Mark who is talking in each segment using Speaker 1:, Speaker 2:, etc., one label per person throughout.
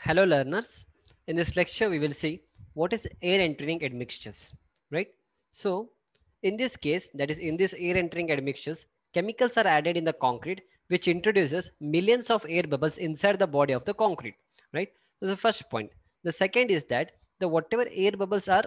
Speaker 1: Hello learners. In this lecture we will see what is air entering admixtures, right? So in this case, that is in this air entering admixtures, chemicals are added in the concrete which introduces millions of air bubbles inside the body of the concrete, right? That's the first point. The second is that the whatever air bubbles are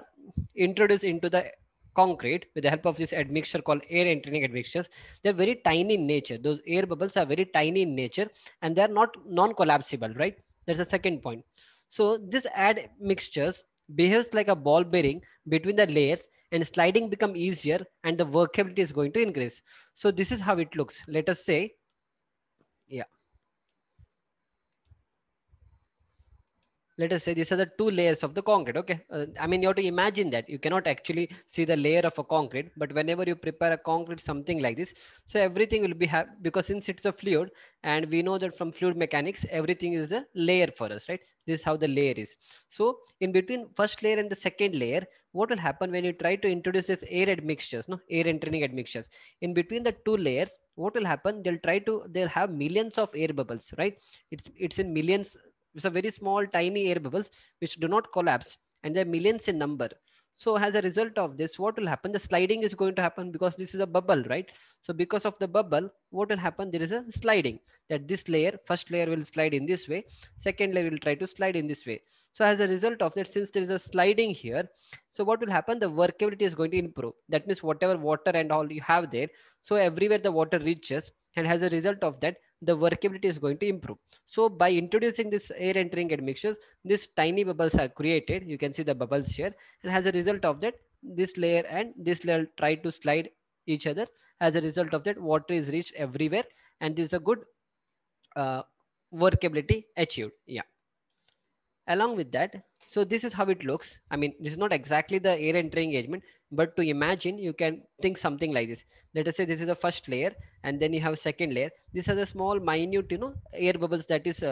Speaker 1: introduced into the concrete with the help of this admixture called air entering admixtures, they're very tiny in nature. Those air bubbles are very tiny in nature and they're not non-collapsible, right? That's the second point. So this add mixtures behaves like a ball bearing between the layers and sliding become easier and the workability is going to increase. So this is how it looks. Let us say, yeah, let us say these are the two layers of the concrete. Okay, I mean you have to imagine that you cannot actually see the layer of a concrete, but whenever you prepare a concrete something like this, so everything will be because since it's a fluid and we know that from fluid mechanics everything is the layer for us, right? This is how the layer is. So in between first layer and the second layer, what will happen when you try to introduce this air admixtures, no air entering admixtures in between the two layers, what will happen? They'll have millions of air bubbles, right? It's in millions. It's a very small tiny air bubbles which do not collapse and they're millions in number. So as a result of this, what will happen? The sliding is going to happen because this is a bubble, right? So because of the bubble, what will happen? There is a sliding, that this layer, first layer will slide in this way, second layer will try to slide in this way. So as a result of that, since there is a sliding here, so what will happen? The workability is going to improve. That means whatever water and all you have there, so everywhere the water reaches, and as a result of that, the workability is going to improve. So by introducing this air entering admixtures, these tiny bubbles are created. You can see the bubbles here, and as a result of that, this layer and this layer try to slide each other. As a result of that, water is reached everywhere, and this is a good uh, workability achieved. Yeah. Along with that, so this is how it looks. I mean, this is not exactly the air entering engagement, but to imagine, you can think something like this. Let us say this is the first layer, and then you have a second layer. These are the small minute air bubbles that is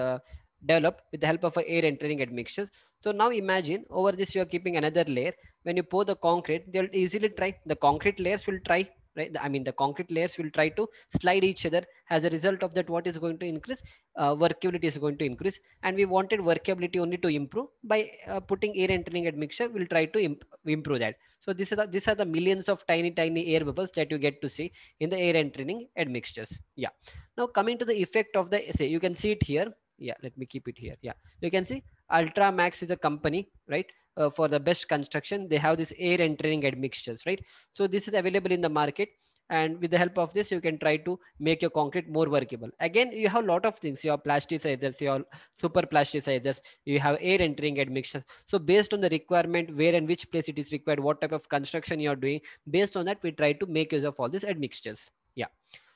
Speaker 1: developed with the help of a air entering admixtures. So now imagine over this you are keeping another layer. When you pour the concrete, they'll easily try, the concrete layers will try, right? I mean the concrete layers will try to slide each other. As a result of that, what is going to increase? Workability is going to increase, and we wanted workability only to improve. By putting air entering admixture, we'll try to improve that. So these are the millions of tiny air bubbles that you get to see in the air entering admixtures. Yeah. Now coming to the effect of the, say, you can see it here. Yeah, let me keep it here. Yeah, you can see Ultramax is a company, right? For the best construction, they have this air entering admixtures, right? So this is available in the market, and with the help of this you can try to make your concrete more workable. Again, you have a lot of things. You have plasticizers, you have super plasticizers, you have air entering admixtures. So based on the requirement, where and which place it is required, what type of construction you are doing, based on that we try to make use of all these admixtures. Yeah.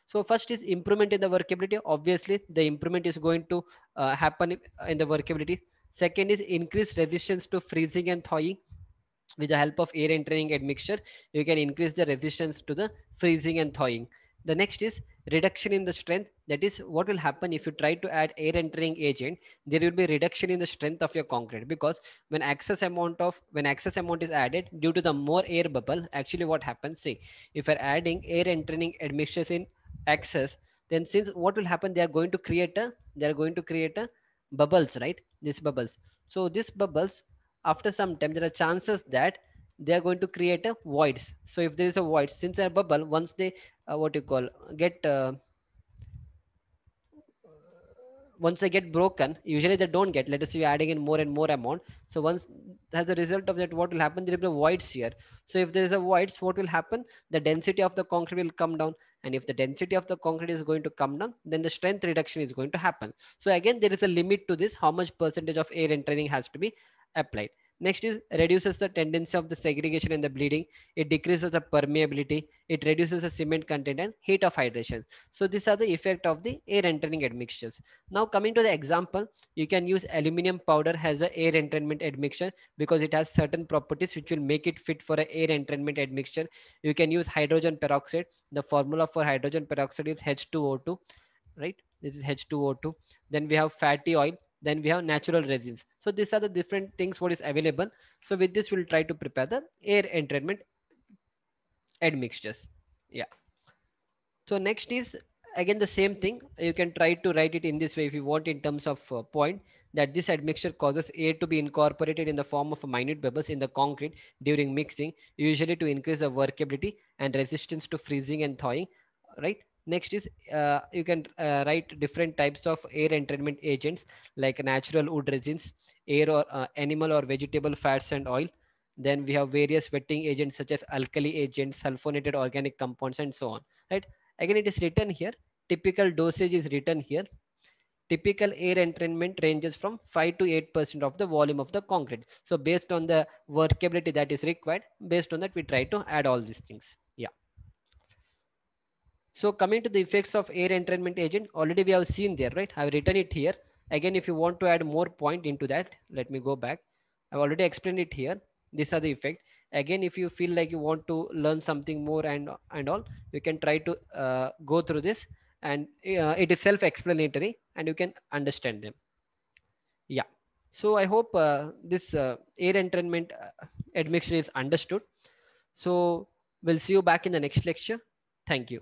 Speaker 1: So first is improvement in the workability. Obviously the improvement is going to happen in the workability. Second is increased resistance to freezing and thawing. With the help of air entering admixture, you can increase the resistance to the freezing and thawing. The next is reduction in the strength. That is what will happen if you try to add air entering agent. There will be reduction in the strength of your concrete, because when excess amount is added due to the more air bubble, actually what happens, see, if you're adding air entering admixtures in excess, then since what will happen, they are going to create a bubbles, right? These bubbles. So these bubbles, after some time, there are chances that they are going to create a voids. So if there is a void, since a bubble, once they what you call get once they get broken, usually they don't get, let us say you're adding in more and more amount. So once, as a result of that, what will happen, there will be voids here. So if there is a voids, what will happen, the density of the concrete will come down, and if the density of the concrete is going to come down, then the strength reduction is going to happen. So again, there is a limit to this, how much percentage of air entering has to be applied. Next is reduces the tendency of the segregation and the bleeding. It decreases the permeability. It reduces the cement content and heat of hydration. So these are the effect of the air entering admixtures. Now coming to the example, you can use aluminum powder as a air entrainment admixture, because it has certain properties which will make it fit for a air entrainment admixture. You can use hydrogen peroxide. The formula for hydrogen peroxide is H2O2, right? This is H2O2. Then we have fatty oil. Then we have natural resins. So these are the different things what is available. So with this, we'll try to prepare the air entrainment admixtures. Yeah. So next is again the same thing. You can try to write it in this way if you want in terms of point. that this admixture causes air to be incorporated in the form of minute bubbles in the concrete during mixing, usually to increase the workability and resistance to freezing and thawing, right? Next is you can write different types of air entrainment agents like natural wood resins, air or animal or vegetable fats and oil. Then we have various wetting agents such as alkali agents, sulfonated organic compounds, and so on, right? Again, it is written here. Typical dosage is written here. Typical air entrainment ranges from 5 to 8% of the volume of the concrete. So based on the workability that is required, based on that, we try to add all these things. Yeah. So coming to the effects of air entrainment agent, already we have seen there, right? I've written it here. Again, if you want to add more point into that, let me go back. I've already explained it here. These are the effects. Again, if you feel like you want to learn something more and all, you can try to go through this, and it is self-explanatory and you can understand them. Yeah. So I hope this air entrainment admixture is understood. So we'll see you back in the next lecture. Thank you.